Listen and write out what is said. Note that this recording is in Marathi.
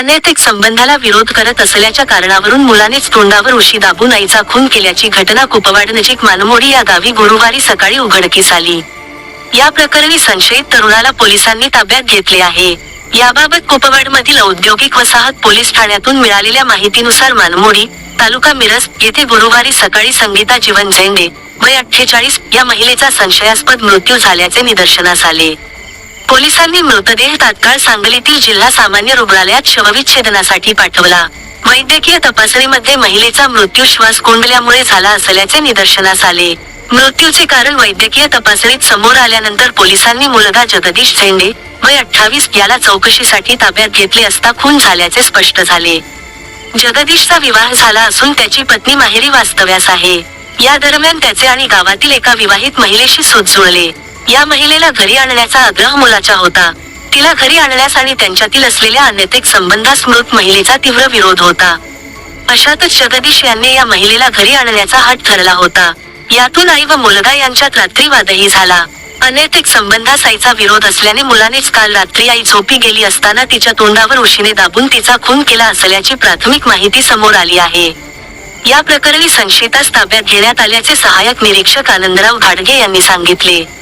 अनैतिक संबंधाला विरोध करत असल्याच्या कारणावरून मुलानेच तोंडावर उशी दाबून आईचा खून केल्याची घटना कुपवाड नजीक मानमोडी या गावी गुरुवारी सकाळी उघडकीस आली. या प्रकरणी संशयित तरुणाला पोलिसांनी ताब्यात घेतले आहे. याबाबत कुपवाडमधील औद्योगिक वसाहत पोलीस ठाण्यातून मिळालेल्या माहितीनुसार मानमोडी, तालुका मिरज येथे गुरुवारी सकाळी संगीता जीवन झेंडे, वय 48 या महिलेचा संशयास्पद मृत्यू झाल्याचे निदर्शनास आले. पोलिसांनी मृतदेह तात्काळ सांगलीतील जिल्हा सामान्य रुग्णालयात शवविच्छेदनासाठी पाठवला. वैद्यकीय तपासणीमध्ये महिलेचा मृत्यू श्वास कोंडल्यामुळे झाला असल्याचे निदर्शनास आले. मृत्यूचे कारण वैद्यकीय तपासणीत समोर आल्यानंतर पोलिसांनी मुलगा जगदीश झेंडे, वय 28 याला चौकशीसाठी ताब्यात घेतले असता खून झाल्याचे स्पष्ट झाले. जगदीशचा विवाह झाला असून त्याची पत्नी माहेरी वास्तव्यास आहे. या दरम्यान त्याचे आणि गावातील एका विवाहित महिलेशी सूत जुळले. या महिलेला घरी आणण्याचा आग्रह मुलाचा होता. तिला घरी आणण्यास आणि त्यांच्यातील असलेल्या अनैतिक संबंधास मृत महिलेचा तीव्र विरोध होता. अशातच जगदीश यांनी या महिलेला घरी आणण्याचा हट्ट धरला होता. यातून आई व मुलगा यांच्यात रात्री वादही झाला. अनैतिक संबंधास आईचा विरोध असल्याने मुलानेच काल रात्री आई झोपी गेली असताना तिच्या तोंडावर उशीने दाबून तिचा खून केला असल्याची प्राथमिक माहिती समोर आली आहे. या प्रकरणी संशयितास ताब्यात घेण्यात आल्याचे सहाय्यक निरीक्षक आनंदराव घाडगे यांनी सांगितले.